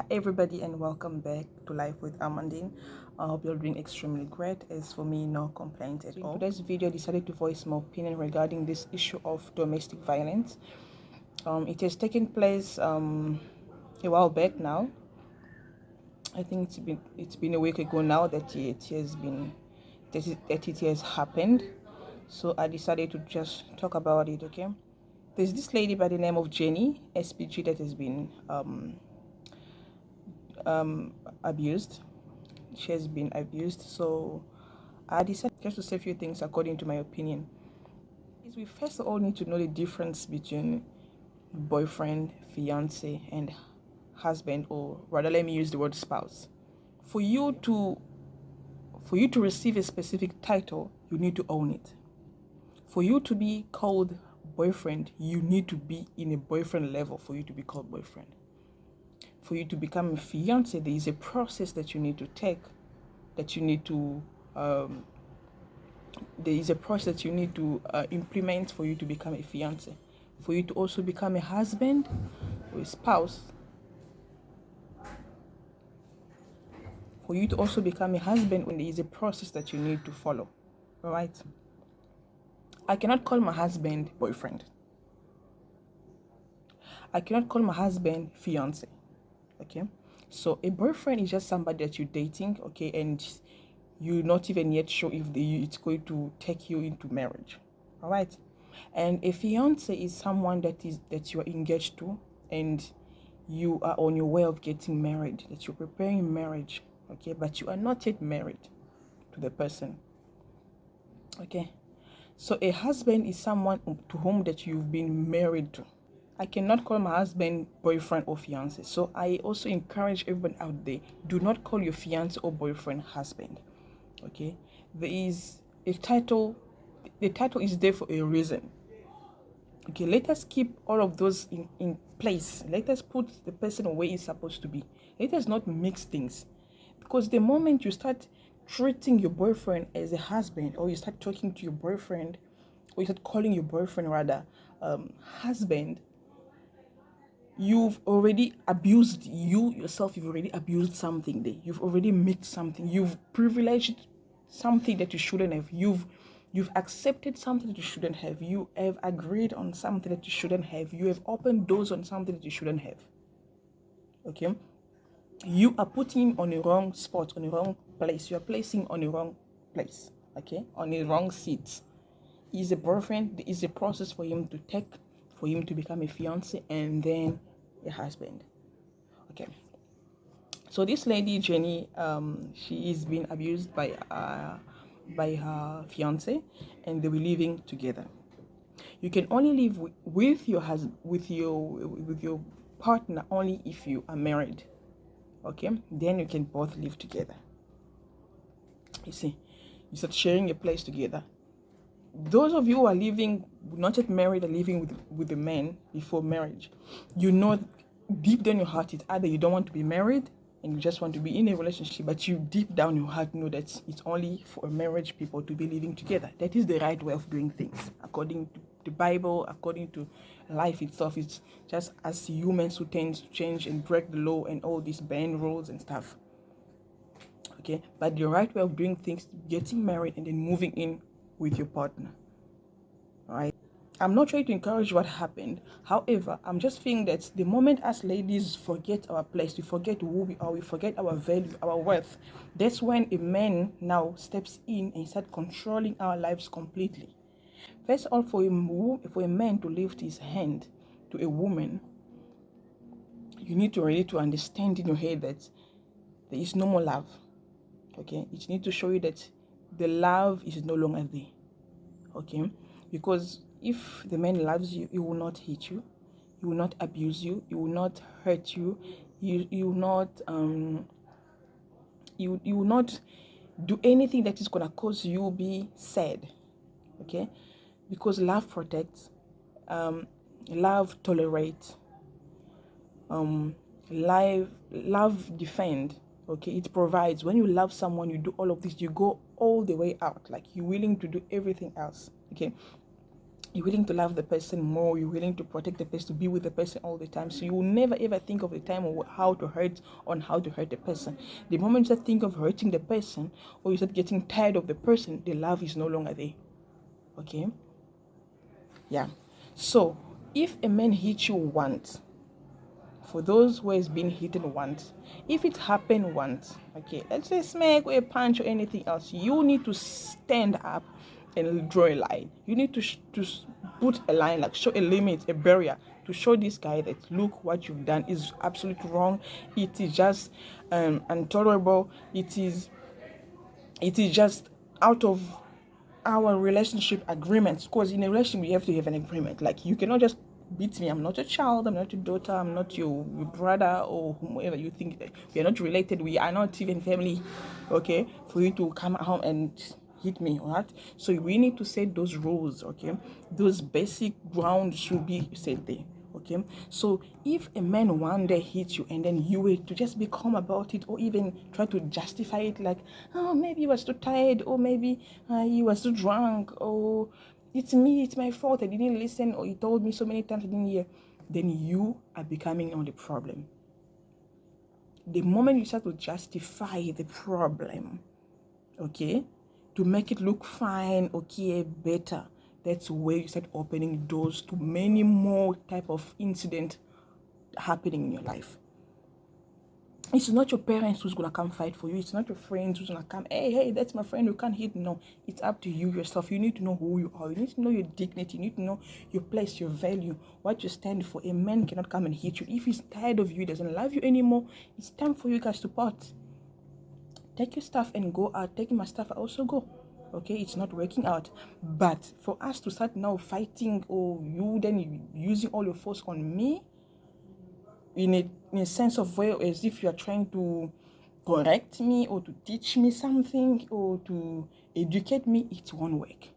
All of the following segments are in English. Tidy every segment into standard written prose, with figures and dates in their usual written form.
Everybody, and welcome back to Life with Amandine. I hope you're doing extremely great. As for me, no complaints at all. In today's video, I decided to voice my opinion regarding this issue of domestic violence. It has taken place a while back now. I think it's been a week ago now that it has happened. So I decided to just talk about it. Okay, there's this lady by the name of Jenny SPG that has been abused. She has been abused. So I decided just to say a few things according to my opinion. Is we first of all need to know the difference between boyfriend, fiance, and husband, or rather, let me use the word spouse. For you to receive a specific title, you need to own it. For you to be called boyfriend, you need to be in a boyfriend level for you to be called boyfriend. For you to become a fiance, there is a process that you need to take, that you need to implement for you to become a fiance. For you to also become a husband or a spouse, there is a process that you need to follow. All right? I cannot call my husband boyfriend. I cannot call my husband fiance. Okay? So a boyfriend is just somebody that you're dating, okay, and you're not even yet sure if it's going to take you into marriage. All right? And a fiance is someone that you are engaged to, and you are on your way of getting married, that you're preparing marriage, okay, but you are not yet married to the person. Okay? So a husband is someone to whom that you've been married to. I cannot call my husband boyfriend or fiance. So I also encourage everyone out there, do not call your fiance or boyfriend husband. Okay? There is a title. The title is there for a reason. Okay, let us keep all of those in place. Let us put the person where he's supposed to be. Let us not mix things. Because the moment you start treating your boyfriend as a husband, or you start talking to your boyfriend, or you start calling your boyfriend rather husband, you've already abused yourself. You've already abused something there. You've already mixed something. You've privileged something that you shouldn't have. You've accepted something that you shouldn't have. You have agreed on something that you shouldn't have. You have opened doors on something that you shouldn't have. Okay? You are putting him on the wrong spot, on the wrong place. You are placing on the wrong place. Okay? On the wrong seat. He's a boyfriend. There is a process for him to take, for him to become a fiance, and then a husband. Okay. So this lady, Jenny, she is being abused by her fiance, and they were living together. You can only live with your husband, with your partner, only if you are married. Okay, then you can both live together. You see, you start sharing a place together. Those of you who are living, not yet married, are living with the man before marriage, you know deep down your heart, it's either you don't want to be married and you just want to be in a relationship, but you deep down your heart know that it's only for marriage people to be living together. That is the right way of doing things, according to the Bible, according to life itself. It's just as humans who tend to change and break the law and all these banned rules and stuff. Okay, but the right way of doing things, getting married and then moving in with your partner. All right. I'm not trying to encourage what happened. However, I'm just feeling that the moment us ladies forget our place, we forget who we are, we forget our value, our worth, that's when a man now steps in and starts controlling our lives completely. First of all, for a man to lift his hand to a woman, you need to ready to understand in your head that there is no more love. Okay? It needs to show you that the love is no longer there. Okay? Because if the man loves you, he will not hit you, he will not abuse you, he will not hurt you, you will not do anything that is gonna cause you be sad. Okay? Because love protects, love tolerates, love defend. Okay, it provides. When you love someone, you do all of this, you go all the way out, like you're willing to do everything else. Okay, You're willing to love the person more. You're willing to protect the person, to be with the person all the time. So you will never ever think of the time or how to hurt the person. The moment you start think of hurting the person, or you start getting tired of the person, the love is no longer there. Okay? Yeah. So if a man hits you once, for those who has been hidden once, if it happened once, okay, let's say smack or a punch or anything else, you need to stand up and draw a line. You need to put a line, like show a limit, a barrier, to show this guy that look, what you've done is absolutely wrong. It is just intolerable. It is just out of our relationship agreements, because in a relationship we have to have an agreement. Like, you cannot just beat me. I'm not your child, I'm not your daughter, I'm not your brother or whomever you think. We are not related, we are not even family, okay, for you to come home and hit me. All right, so we need to set those rules. Okay, those basic grounds should be set there. Okay, so if a man one day hits you and then you were to just be calm about it, or even try to justify it, like, oh, maybe he was too tired, or maybe he was too drunk, or it's me, it's my fault, I didn't listen, or he told me so many times I didn't hear, then you are becoming on the problem. The moment you start to justify the problem, okay, to make it look fine, okay, better, that's where you start opening doors to many more type of incident happening in your life. It's not your parents who's gonna come fight for you. It's not your friends who's gonna come, hey, that's my friend, you can't hit. No, it's up to you yourself. You need to know who you are. You need to know your dignity. You need to know your place, your value, what you stand for. A man cannot come and hit you. If he's tired of you, doesn't love you anymore, it's time for you guys to part. Take your stuff and go out. Take my stuff, I also go. Okay, it's not working out. But for us to start now fighting, or you then using all your force on me, in a sense of way, as if you are trying to correct me or to teach me something or to educate me, it won't work.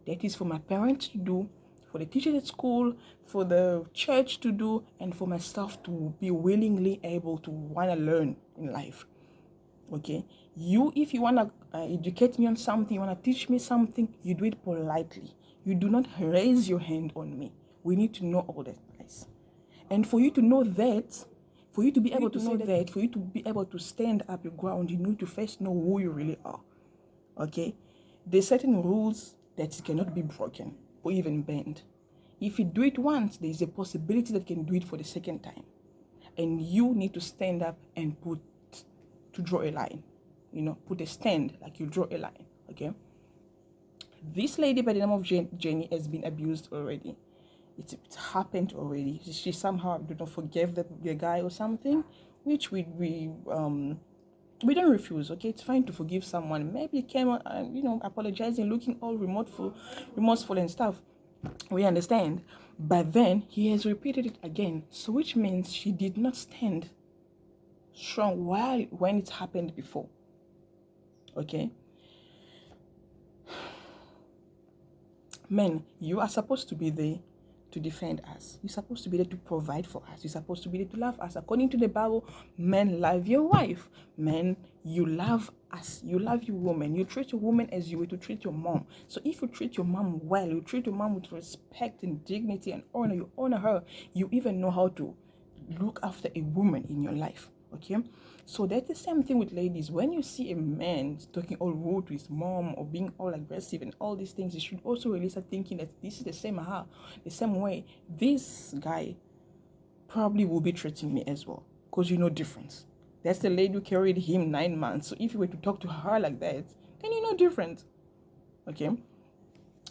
That is for my parents to do, for the teachers at school, for the church to do, and for myself to be willingly able to want to learn in life. Okay, if you want to educate me on something, you want to teach me something, you do it politely. You do not raise your hand on me. We need to know all that, guys. And for you to know that, for you to be able to say that, for you to be able to stand up your ground, you need to first know who you really are. Okay, there's certain rules that cannot be broken or even bent. If you do it once, there's a possibility that you can do it for the second time, and you need to stand up and draw a line, put a stand, like you draw a line. Okay, this lady by the name of Jenny has been abused already. It's happened already. She somehow did not forgive the guy or something, which we don't refuse. Okay, it's fine to forgive someone. Maybe he came apologizing, looking all remorseful and stuff. We understand, but then he has repeated it again. So which means she did not stand strong when it happened before. Okay, men, you are supposed to be there to defend us. You're supposed to be there to provide for us. You're supposed to be there to love us. According to the Bible, men love your wife. Men, you love us. You love your woman. You treat your woman as you were to treat your mom. So if you treat your mom well, you treat your mom with respect and dignity and honor, you honor her, you even know how to look after a woman in your life. Okay, so that's the same thing with ladies. When you see a man talking all rude to his mom or being all aggressive and all these things, you should also really start thinking that this is the same way this guy probably will be treating me as well, because you know difference. That's the lady who carried him 9 months. So if you were to talk to her like that, then you know different. Okay,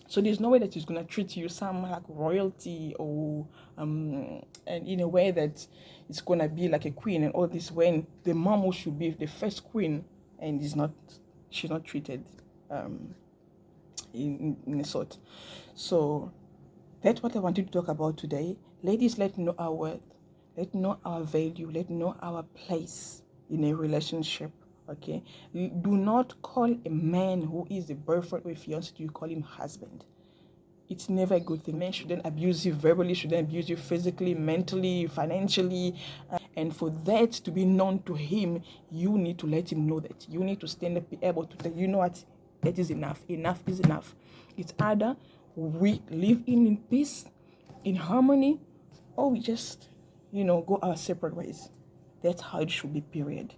so there's no way that he's gonna treat you some like royalty, or and in a way that it's gonna be like a queen and all this, when the mom who should be the first queen and she's not treated in a sort. So that's what I wanted to talk about today. Ladies, let's know our worth, let's know our value, let's know our place in a relationship. Okay, do not call a man who is a boyfriend or a fiancé, you call him husband. It's never a good thing. Men shouldn't abuse you verbally, shouldn't abuse you physically, mentally, financially. And for that to be known to him, you need to let him know that. You need to stand up, be able to tell, you know what, that is enough. Enough is enough. It's either we live in peace, in harmony, or we just, go our separate ways. That's how it should be, period.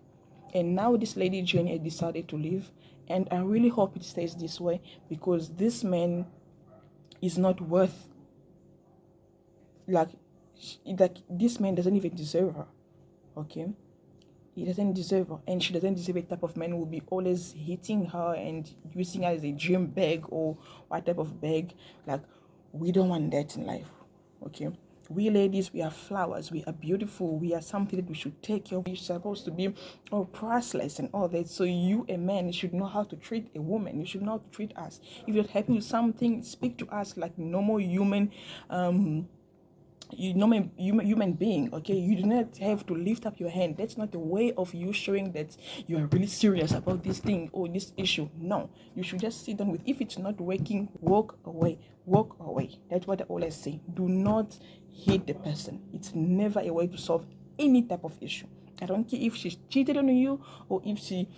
And now this lady Jenny has decided to leave, and I really hope it stays this way, because this man is not worth, like, this man doesn't even deserve her. Okay, he doesn't deserve her, and she doesn't deserve a type of man who will be always hitting her and using her as a gym bag or what type of bag. Like, we don't want that in life. Okay, we ladies, we are flowers, we are beautiful, we are something that we should take care of. We're supposed to be priceless and all that. So you, a man, you should know how to treat a woman. You should know how to treat us. If you're happy with something, speak to us like normal human human being. Okay, you do not have to lift up your hand. That's not the way of you showing that you are really serious about this thing or this issue. No, you should just sit down with, if it's not working, walk away. That's what I always say. Do not hate the person. It's never a way to solve any type of issue. I don't care if she cheated on you, or if she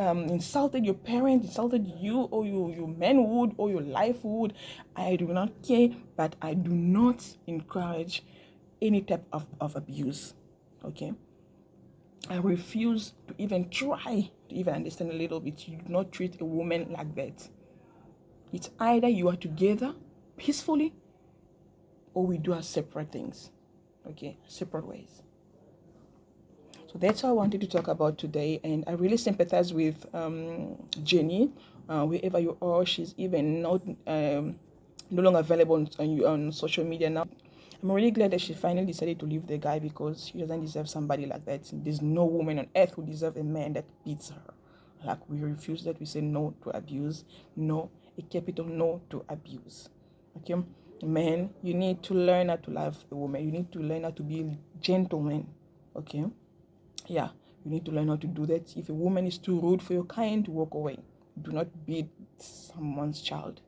insulted your parents, insulted you, or your manhood, or your lifehood. I do not care, but I do not encourage any type of abuse. Okay? I refuse to even try to even understand a little bit. You do not treat a woman like that. It's either you are together peacefully, or we do our separate things. Okay? Separate ways. So that's what I wanted to talk about today, and I really sympathize with Jenny, wherever you are. She's even not no longer available on social media now. I'm really glad that she finally decided to leave the guy, because she doesn't deserve somebody like that. There's no woman on earth who deserves a man that beats her. Like, we refuse that. We say no to abuse. No, a capital no to abuse. Okay, man, you need to learn how to love a woman. You need to learn how to be a gentleman. Okay. Yeah, you need to learn how to do that. If a woman is too rude for your kind, walk away. Do not beat someone's child.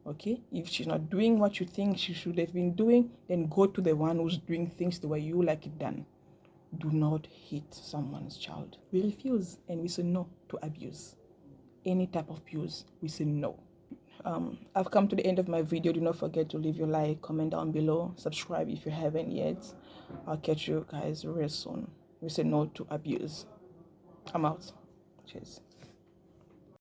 Okay? If she's not doing what you think she should have been doing, then go to the one who's doing things the way you like it done. Do not hit someone's child. We refuse, and we say no to abuse. Any type of abuse, we say no. I've come to the end of my video. Do not forget to leave your like, comment down below, subscribe if you haven't yet. I'll catch you guys real soon. We say no to abuse. I'm out. Cheers.